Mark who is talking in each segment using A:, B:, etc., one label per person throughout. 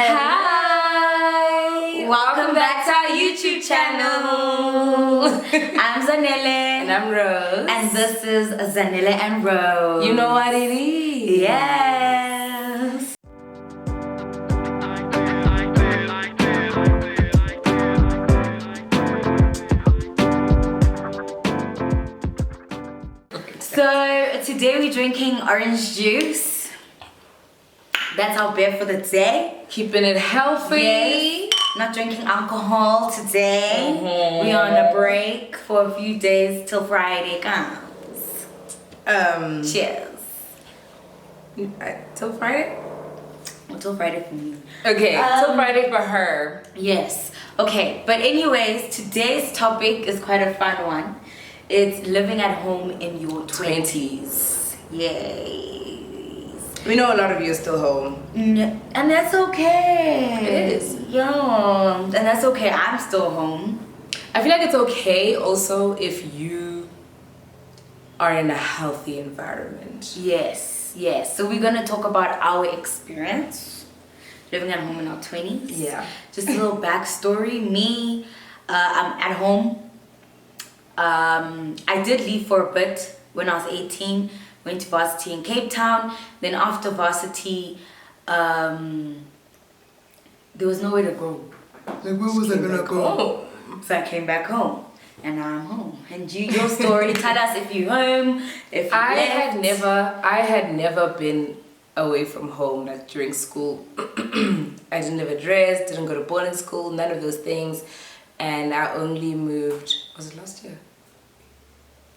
A: Hi! Welcome back to our YouTube channel. I'm Zanele.
B: And I'm Rose.
A: And this is Zanele and Rose.
B: You know what it is.
A: Yes. So today we're drinking orange juice. That's our beer for the day.
B: Keeping it healthy.
A: Yes. Not drinking alcohol today. We're on a break for a few days till Friday comes. Cheers.
B: Till Friday?
A: Till Friday for me.
B: Okay, till Friday for her.
A: Yes. Okay, but anyways, today's topic is quite a fun one. It's living at home in your 20s. Yay.
B: We know a lot of you are still home.
A: And that's okay.
B: It is.
A: Yeah, and that's okay. I'm still home.
B: I feel like it's okay also if you are in a healthy environment.
A: Yes, yes. So we're gonna talk about our experience living at home in our 20s.
B: Yeah.
A: Just a little backstory. Me, I'm at home. I did leave for a bit when I was 18. Went to varsity in Cape Town. Then after varsity, there was nowhere to go.
B: Like, where was I gonna go?
A: So I came back home, and now I'm home. And your story, tell us if you're home, if you
B: I
A: left.
B: had never been away from home, like during school. I didn't have a dress, didn't go to boarding school, none of those things. And I only moved, was it last year?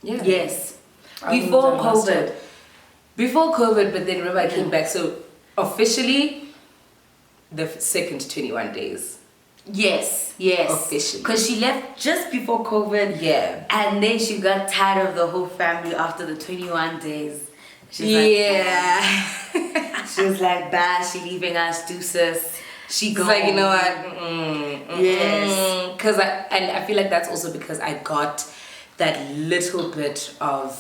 B: Yeah.
A: Yes.
B: I
A: Before
B: moved last year.
A: COVID.
B: Before COVID, but then remember I came back. So officially, the second 21 days.
A: Yes, yes.
B: Officially.
A: Because she left just before COVID.
B: Yeah.
A: And then she got tired of the whole family after the 21 days. She's
B: Yeah.
A: Like, she was like, bye, she leaving us, deuces. She
B: It's
A: gone.
B: like, you know what?
A: Yes.
B: Because I feel like that's also because I got that little bit of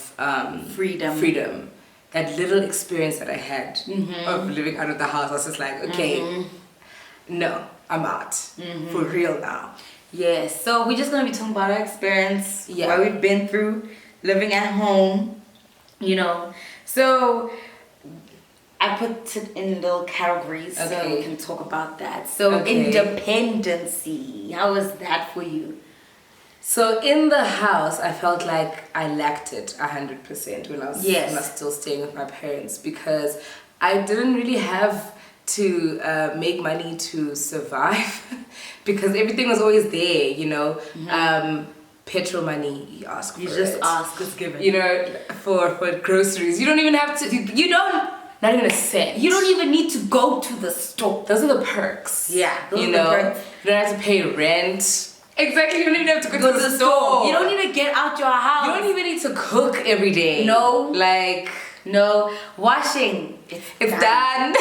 B: freedom. That little experience that I had of living out of the house. I was just like, okay, no, I'm out. For real now.
A: Yes, so we're just going to be talking about our experience,
B: Yeah.
A: what we've been through, living at home, you know. So I put it in little categories so
B: Okay.
A: we can talk about that. So
B: Okay.
A: independency, how was that for you?
B: So in the house, I felt like I lacked it 100% when I was still staying with my parents, because I didn't really have to make money to survive because everything was always there, you know. Petrol money, you ask for
A: You just
B: it.
A: ask, it's given.
B: You know, for groceries, you don't even have to. You don't. Not even a cent.
A: You don't even need to go to the store.
B: Those are the perks.
A: Yeah, those
B: you
A: are the
B: know,
A: perks.
B: you don't have to pay rent. Exactly, you don't even have to go to the store.
A: You don't even get out your house.
B: You don't even need to cook every day.
A: No.
B: Like,
A: No. Washing.
B: it's done.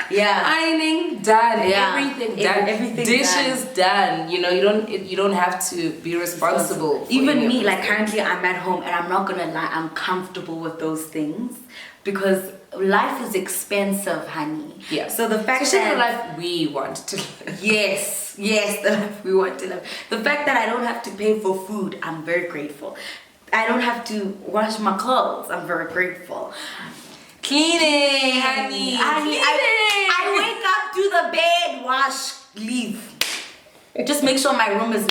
A: Yeah.
B: Ironing done.
A: Yeah.
B: Everything done.
A: Everything
B: Dishes done. You know, you don't have to be responsible. For
A: Even
B: any of
A: me,
B: those
A: like
B: things.
A: currently I'm at home, and I'm not gonna lie, I'm comfortable with those things because life is expensive, honey.
B: Yeah.
A: So the fact
B: Especially
A: that
B: the life we want to live.
A: yes, the life we want to live. The fact that I don't have to pay for food, I'm very grateful. I don't have to wash my clothes, I'm very grateful.
B: Cleaning, honey.
A: I wake up, do the bed, wash, leave. Just make sure my room is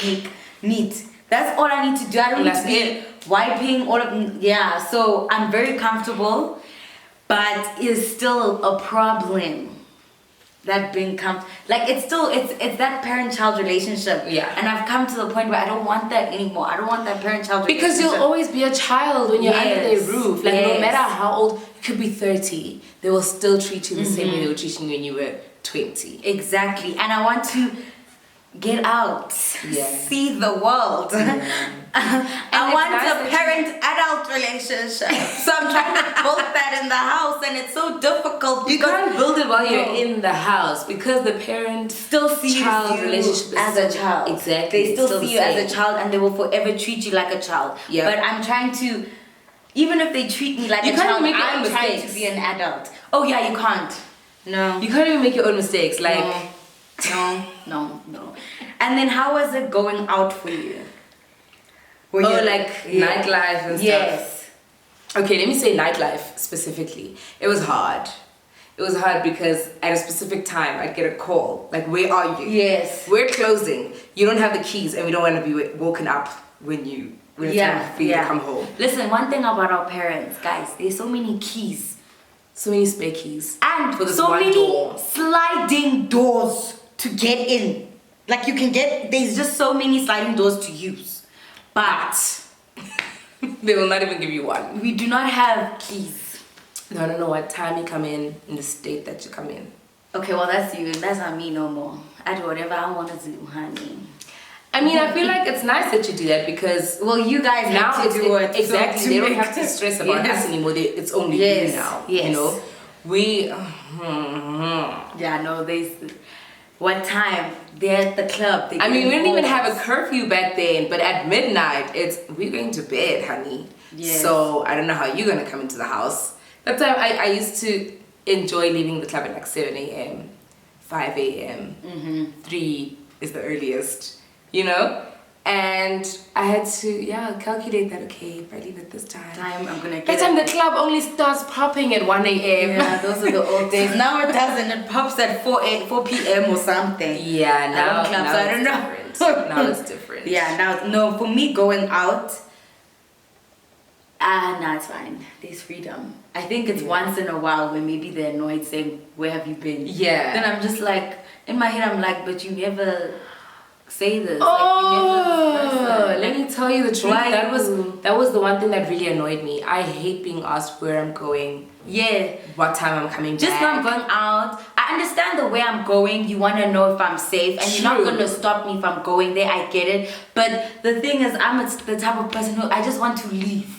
A: neat. That's all I need to do. I don't need to be wiping all of. Yeah, so I'm very comfortable, but it's still a problem. That being like it's that parent-child relationship.
B: Yeah.
A: And I've come to the point where I don't want that anymore. I don't want that parent-child relationship.
B: Because you'll always be a child when you're under their
A: Yes.
B: roof. Like, no
A: Yes.
B: matter how old, you could be 30, they will still treat you the same way they were treating you when you were 20.
A: Exactly. And I want to get out, see the world. I want
B: nice
A: a parent-adult relationship. So I'm trying to build that in the house, and it's so difficult.
B: You
A: because
B: can't build it while you're in the house because the parent
A: still see
B: child
A: you
B: relationship is
A: as a child.
B: Exactly.
A: They still
B: It's
A: see you
B: the
A: as a
B: same.
A: child, and they will forever treat you like a child.
B: Yeah.
A: But I'm trying to, even if they treat me like
B: You
A: a
B: can't
A: child,
B: make your
A: I'm
B: own
A: trying to
B: mistakes.
A: be an adult. Oh yeah, you can't. No.
B: You can't even make your own mistakes. Like,
A: No. No. And then how was it going out for you?
B: Nightlife and stuff.
A: Yes.
B: Okay, let me say nightlife specifically. It was hard. It was hard because at a specific time I'd get a call. Like, where are you?
A: Yes.
B: We're closing. You don't have the keys and we don't want to be woken up when it's time for you to come home.
A: Listen, one thing about our parents, guys, there's so many keys.
B: So many spare keys.
A: And
B: for this
A: so
B: one
A: many
B: door.
A: sliding doors to get in. Like there's just so many sliding doors to use. But
B: they will not even give you one.
A: We do not have keys.
B: No, I don't know what time you come in the state that you come in.
A: Okay, well that's you. That's not me no more. I do whatever I want to do, honey.
B: I mean, I feel like it's nice that you do that because...
A: Well, you guys
B: now
A: have to do it.
B: Exactly. So they don't have to stress about us anymore. It's only you now.
A: Yes.
B: You know? We...
A: Yeah, no, what time? They're at the club.
B: I mean, we didn't even have a curfew back then, but at midnight, we're going to bed, honey.
A: Yes.
B: So I don't know how you're going to come into the house. That time, I used to enjoy leaving the club at like 7 a.m., 5 a.m., 3 is the earliest, you know? And I had to, calculate that, okay, if I leave at this time,
A: I'm gonna get
B: that time the club only starts popping at 1 a.m.
A: Yeah, those are the old days. Now it doesn't. It pops at 4 p.m. or something.
B: Yeah, now
A: I don't know.
B: Different. Now it's different.
A: Yeah, no, for me going out, no, it's fine. There's freedom. I think it's once in a while when maybe they're annoyed saying, where have you been?
B: Yeah.
A: Then I'm just like, in my head I'm like, but you never say this.
B: Let me tell you the truth. That was the one thing that really annoyed me. I hate being asked where I'm going.
A: Yeah.
B: What time I'm coming back.
A: Just not going out. I understand the way I'm going. You want to know if I'm safe. And you're not going to stop me if I'm going there. I get it. But the thing is, I'm the type of person who I just want to leave.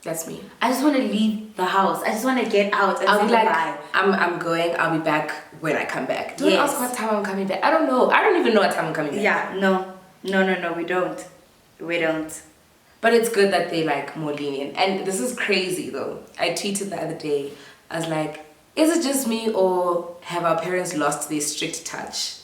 B: That's me.
A: I just want to leave the house. I just want to get out and
B: I'll be like,
A: goodbye.
B: I'm going. I'll be back when I come back. Don't
A: Yes.
B: ask what time I'm coming back. I don't know. I don't even know what time I'm coming back.
A: Yeah, no, we don't. We don't.
B: But it's good that they like more lenient. And this is crazy though. I tweeted the other day. I was like, is it just me or have our parents lost their strict touch?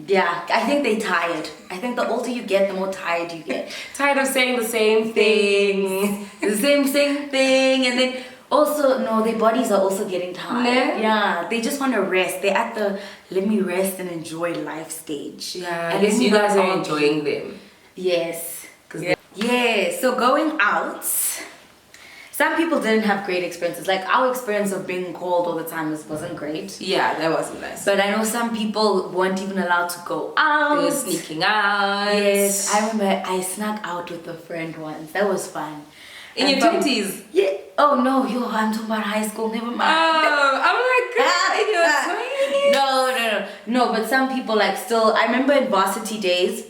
A: Yeah, I think they tired. I think the older you get, the more tired you get.
B: Tired of saying the same thing.
A: The same thing. And then also, no, their bodies are also getting tired. Yeah, they just want to rest. They're at the let me rest and enjoy life stage.
B: Yeah, at least you guys are enjoying them.
A: Yes. Yeah, so going out, some people didn't have great experiences. Like our experience of being called all the time wasn't great.
B: Yeah, that wasn't nice.
A: But I know some people weren't even allowed to go out.
B: They were sneaking out.
A: Yes, I remember I snuck out with a friend once. That was fun.
B: In your 20s?
A: Yeah. Oh no, I'm talking about high school. Never mind.
B: Oh my God.
A: No, but some people like still. I remember in varsity days,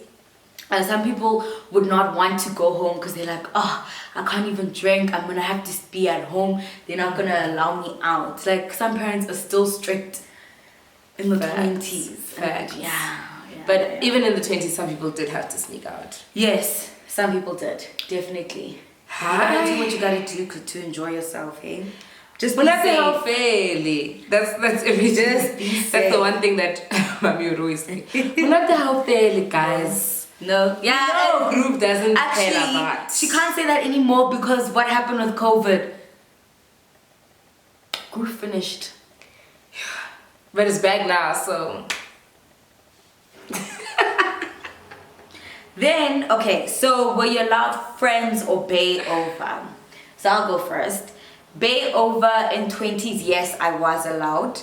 A: some people would not want to go home because they're like, I can't even drink. I'm gonna have to be at home. They're not gonna allow me out. Like some parents are still strict in the 20s.
B: Facts.
A: Yeah.
B: But even in the 20s, some people did have to sneak out.
A: Yes, some people did. Definitely. You gotta do what you gotta do to enjoy yourself, hey? Just be safe.
B: Fairly. That's every
A: Just be safe.
B: That's the one thing that Mami would always say. Not how fairly, guys.
A: No. Yeah.
B: No group doesn't
A: actually,
B: tell about.
A: She can't say that anymore because what happened with COVID? Group finished.
B: But it's back now, so.
A: Then, okay, so were you allowed friends or bay over? So I'll go first. Bay over in 20s, yes, I was allowed.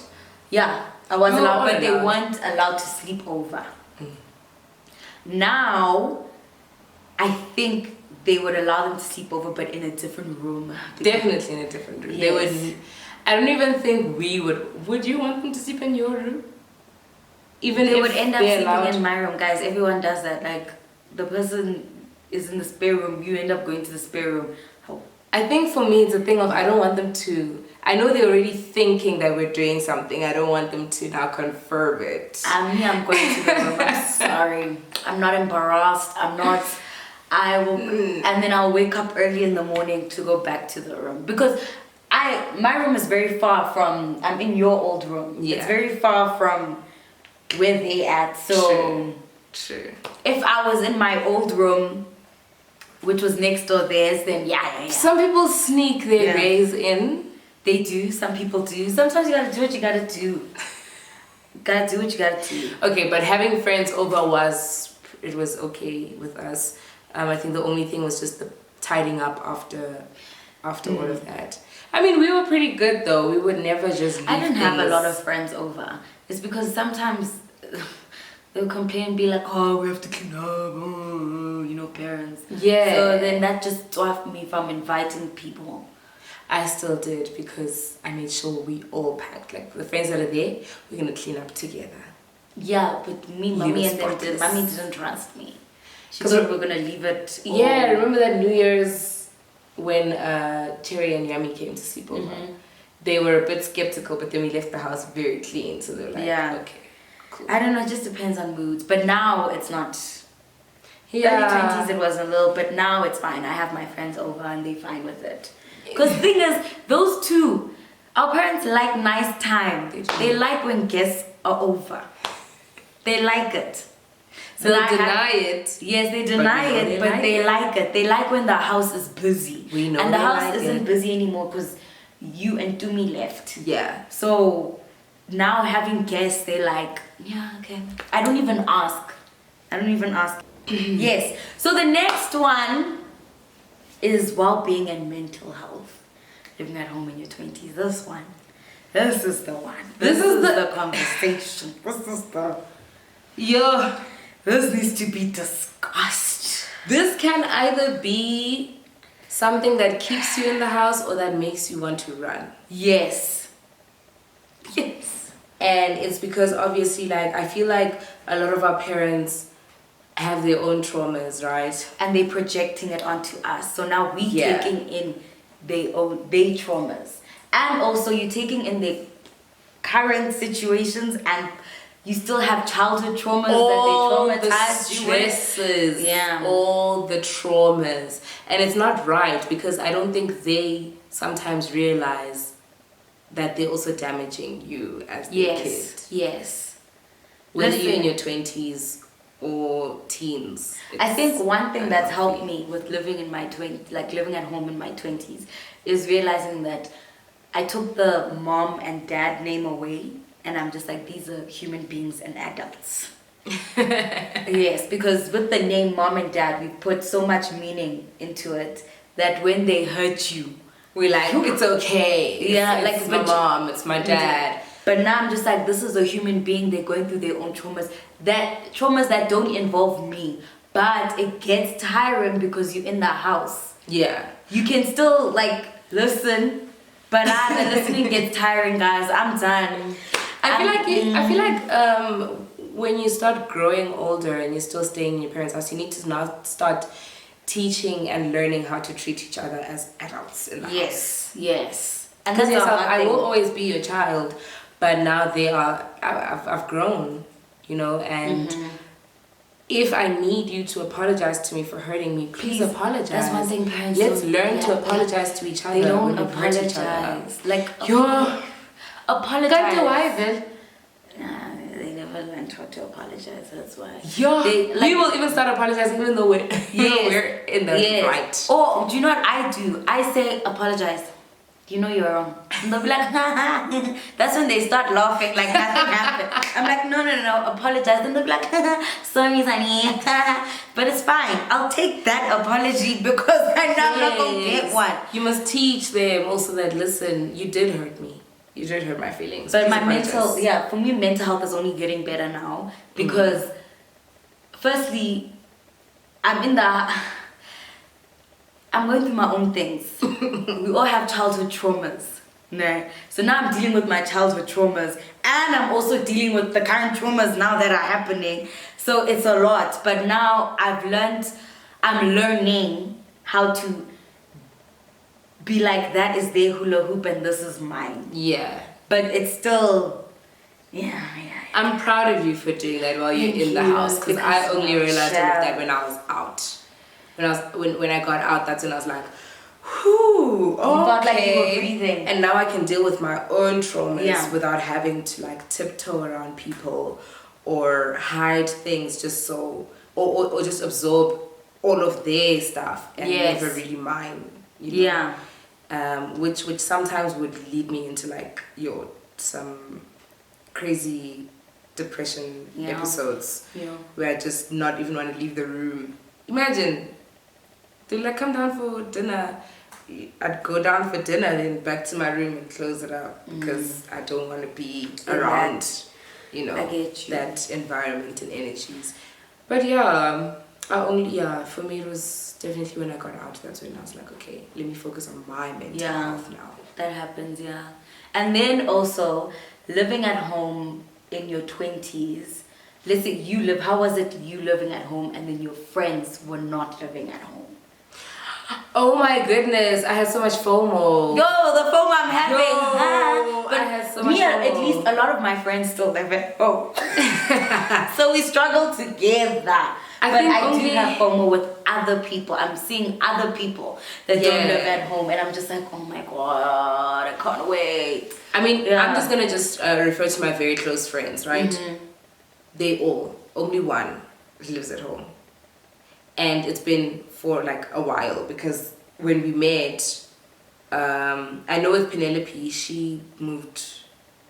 A: Yeah, I was allowed, but they weren't allowed to sleep over. Now, I think they would allow them to sleep over, but in a different room.
B: Definitely in a different room.
A: Yes.
B: They would. I don't even think we would. Would you want them to sleep in your room? Even
A: they
B: if
A: would end up
B: they're
A: sleeping
B: allowed?
A: in my room, guys. Everyone does that. Like the person is in the spare room, you end up going to the spare room. How?
B: I think for me it's a thing of I don't want them to. I know they're already thinking that we're doing something. I don't want them to now confirm it.
A: I'm going to the room. I'm sorry. I'm not embarrassed. I'm not. I will, and then I'll wake up early in the morning to go back to the room because my room is very far from. I'm in your old room.
B: Yeah.
A: It's very far from where they at. So
B: True.
A: if I was in my old room, which was next door theirs, then yeah.
B: Some people sneak their rays in.
A: They do. Some people do. Sometimes you gotta do what you gotta do. Gotta do what you gotta do.
B: Okay, but having friends over was okay with us. I think the only thing was just the tidying up after all of that. I mean, we were pretty good though. We would never just leave
A: I didn't have a
B: things.
A: lot of friends over. It's because sometimes they'll complain and be like, oh, we have to clean up, you know, parents.
B: Yeah.
A: So then that just stopped me from inviting people.
B: I still did because I made sure we all packed. Like the friends that are there, we're gonna clean up together.
A: Yeah, but mommy and them did. Mommy didn't trust me. She thought we were gonna leave it.
B: Yeah, remember that New Year's when Terry and Yami came to sleep over? They were a bit skeptical, but then we left the house very clean, so they were like, okay, cool.
A: I don't know, it just depends on moods. But now it's not.
B: Yeah.
A: Early 20s it was a little, but now it's fine. I have my friends over and they're fine with it. Because the thing is, those two, our parents like nice time. They like when guests are over. They like it.
B: So they deny it.
A: Yes, they deny it, but they like it. They like when the house is busy.
B: We know.
A: And the house isn't busy anymore because you and Tumi left.
B: Yeah.
A: So now having guests, they're like, yeah, okay. I don't even ask. Yes. So the next one is well-being and mental health. Living at home in your 20s. This is the one. This is the conversation. This needs to be discussed.
B: This can either be something that keeps you in the house or that makes you want to run.
A: Yes.
B: And it's because obviously, like, I feel like a lot of our parents have their own traumas, right?
A: And they're projecting it onto us. So now we taking in their traumas. And also you're taking in their current situations and you still have childhood traumas that they traumatized you with.
B: Yeah. All the traumas. And it's not right because I don't think they sometimes realize that they're also damaging you as their kid.
A: Yes.
B: Whether you're in your 20s or teens.
A: I think one thing that's helped me with living in my 20s, like living at home in my 20s, is realizing that I took the mom and dad name away and I'm just like, these are human beings and adults. Yes, because with the name mom and dad, we put so much meaning into it that when they hurt you, we're like,
B: it's okay.
A: Yeah,
B: it's my mom, it's my dad.
A: But now I'm just like, this is a human being. They're going through their own traumas that don't involve me. But it gets tiring because you're in the house.
B: Yeah.
A: You can still like listen, but the listening gets tiring, guys. I'm done.
B: I feel like when you start growing older and you're still staying in your parents' house, you need to now start teaching and learning how to treat each other as adults in the house.
A: Yes.
B: And because I will always be your child, but now I've grown, you know, and if I need you to apologize to me for hurting me, please apologize.
A: That's one thing parents
B: Let's learn to apologize to each other.
A: They don't apologize. Like, apologize. Nah, they never learned how to apologize. That's why.
B: We will even start apologizing even though we're in the right.
A: Or do you know what I do? I say apologize. You know you're wrong. And they'll be like, that's when they start laughing like nothing happened. I'm like, no, apologize. And they'll be like, sorry, honey. But it's fine. I'll take that apology because I know I'm not going to get one.
B: You must teach them also that, listen, you did hurt me. You did hurt my feelings.
A: But for me, mental health is only getting better now because firstly, I'm going through my own things. We all have childhood traumas. No. So now I'm dealing with my childhood traumas and I'm also dealing with the current traumas now that are happening. So it's a lot. But now I'm learning how to be like, that is their hula hoop and this is mine.
B: Yeah.
A: But it's still, yeah.
B: I'm proud of you for doing that while you're in the house because I only realized all of that when I was out. When I got out, that's when I was like, whew, okay.
A: You felt like you were breathing.
B: And now I can deal with my own traumas without having to like tiptoe around people or hide things just so, or just absorb all of their stuff and never really mine. You know? Yeah. Which sometimes would lead me into like some crazy depression episodes where I just not even want to leave the room. Imagine, they're like, come down for dinner. I'd go down for dinner, then back to my room and close it up because I don't want to be around, you know, that environment and energies. But for me it was definitely when I got out. That's when I was like, okay, let me focus on my mental health now.
A: That happens, and then also living at home in your 20s. Let's say how was it you living at home and then your friends were not living at home?
B: Oh my goodness, I had so much FOMO.
A: Yo, the FOMO I'm having.
B: But I had so much FOMO.
A: At least a lot of my friends still live at home. So we struggle together. I do have FOMO with other people. I'm seeing other people that don't live at home, and I'm just like, oh my god, I can't wait.
B: I mean, I'm just gonna refer to my very close friends, right? They only one lives at home. And it's been for like a while because when we met, I know with Penelope, she moved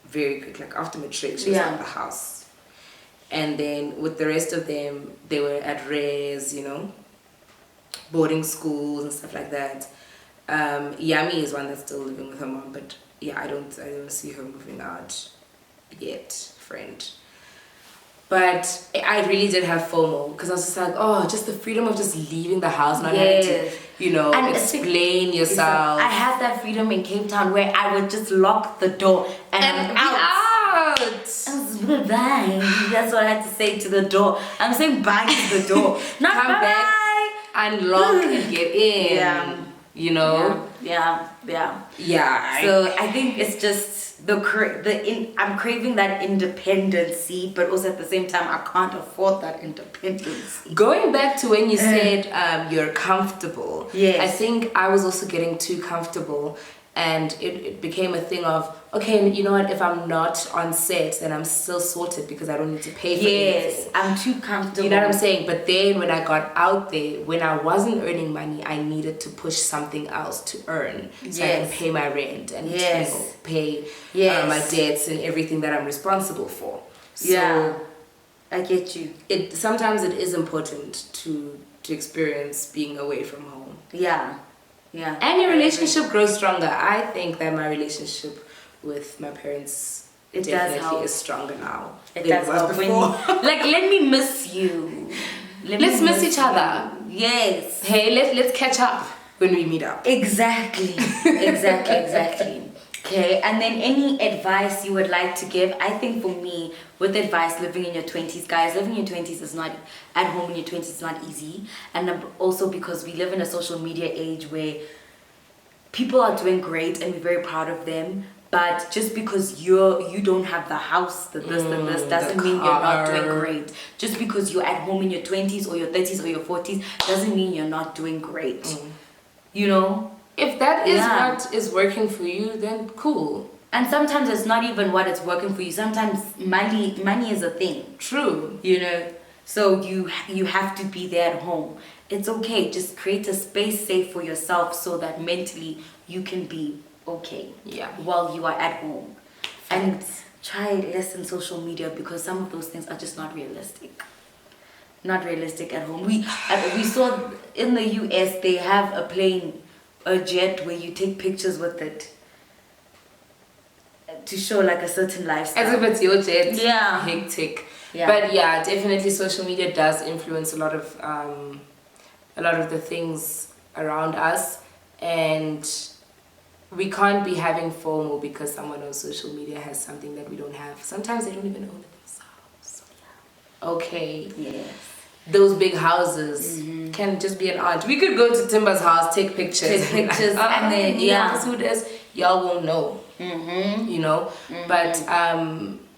B: very quick. Like after matric, she was out of the house. And then with the rest of them, they were at res, you know, boarding schools and stuff like that. Yami is one that's still living with her mom, but I don't see her moving out yet, friend. But I really did have FOMO because I was just like, just the freedom of just leaving the house, not having to, you know, and explain yourself.
A: I had that freedom in Cape Town where I would just lock the door and I'm out. Bye. That's what I had to say to the door. I'm saying bye to the door. Not come bye.
B: Back, unlock and get in.
A: Yeah.
B: You know?
A: Yeah.
B: So
A: I think it's just I'm craving that independency, but also at the same time I can't afford that independency.
B: Going back to when you said you're comfortable, I think I was also getting too comfortable, and it became a thing of, okay, you know what, if I'm not on set, then I'm still sorted because I don't need to pay for anything.
A: I'm too comfortable.
B: You know what I'm saying? But then when I got out there, when I wasn't earning money, I needed to push something else to earn so I can pay my rent and pay my debts and everything that I'm responsible for. So
A: I get you.
B: Sometimes it is important to experience being away from home.
A: Yeah.
B: And your relationship grows stronger. I think that my relationship with my parents definitely is stronger now.
A: It does help before. Like, let me miss you.
B: Let's miss each other.
A: Yes.
B: Hey, let's catch up when we meet up.
A: Exactly. Okay, and then any advice you would like to give? I think for me, with advice, living in your 20s, guys, living in your 20s is not, at home in your 20s is not easy. And also because we live in a social media age where people are doing great and we're very proud of them. But just because you don't have the house, the this, and this, doesn't mean you're not doing great. Just because you're at home in your 20s or your 30s or your 40s, doesn't mean you're not doing great. You know?
B: If that is what is working for you, then cool.
A: And sometimes it's not even what is working for you. Sometimes money is a thing.
B: True.
A: You know? So you have to be there at home. It's okay. Just create a space safe for yourself so that mentally you can be okay. Yeah. While you are at home. And try less in social media because some of those things are just not realistic. Not realistic at home. We saw in the US they have a jet where you take pictures with it to show like a certain lifestyle.
B: As if it's your jet.
A: Yeah.
B: Hectic. Yeah. But yeah, definitely social media does influence a lot of the things around us, and we can't be having FOMO because someone on social media has something that we don't have. Sometimes they don't even own it themselves. Okay.
A: Yes.
B: Those big houses can just be an aunt. We could go to Timber's house, take pictures,
A: and then
B: who does? Y'all won't know. You know. But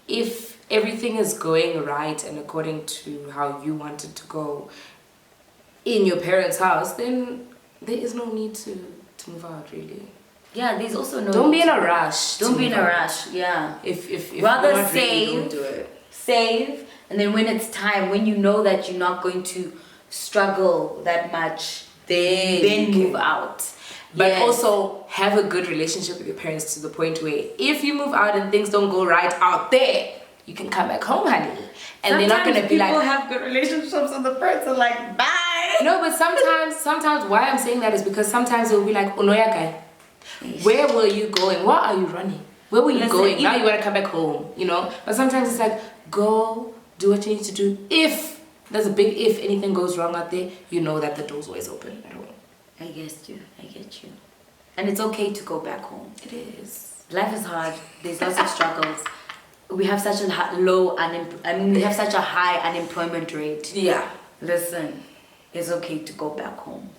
B: if everything is going right and according to how you want it to go in your parents' house, then there is no need to move out, really.
A: Yeah, there's also no.
B: Don't be in a rush.
A: Don't be in a rush. Yeah.
B: If
A: rather
B: you're not
A: save,
B: ready, don't do it.
A: Save And then when it's time, when you know that you're not going to struggle that much, then move out.
B: But also have a good relationship with your parents to the point where if you move out and things don't go right out there, you can come back home, honey. And
A: sometimes
B: they're not gonna be like,
A: people have good relationships and the parents are like, bye.
B: No, but sometimes why I'm saying that is because sometimes they'll be like, Onoya guy, where were you going? What are you running? Where were you going? Now you wanna come back home, you know? But sometimes it's like, go do what you need to do. If there's a big if anything goes wrong out there, you know that the door's always open at home.
A: I get you. And it's okay to go back home.
B: It is.
A: Life is hard. There's lots of struggles. We have such a we have such a high unemployment rate.
B: Yeah.
A: Listen, it's okay to go back home.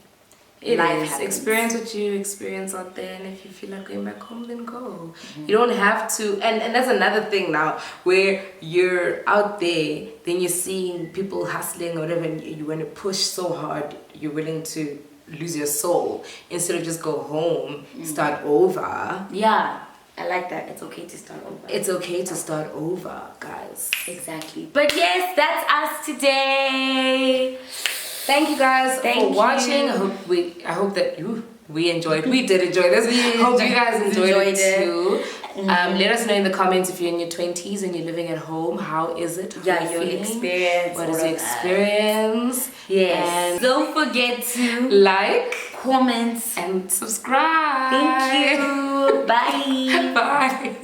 B: Life is. Experience what you experience out there, and if you feel like going back home, then go. You don't have to. And that's another thing now, where you're out there, then you're seeing people hustling or whatever, and you want to push so hard, you're willing to lose your soul instead of just go home, start over.
A: Yeah, I like that. It's okay to start over.
B: It's okay to start over, guys.
A: Exactly. But yes, that's us today.
B: Thank you guys for watching. I hope that we enjoyed. We did enjoy this. Hope you guys enjoyed it too. Let us know in the comments if you're in your 20s and you're living at home. How is it?
A: Yeah, your experience.
B: What is your experience?
A: Yes. And don't forget to
B: like,
A: comment,
B: and subscribe.
A: Thank you. Bye.
B: Bye.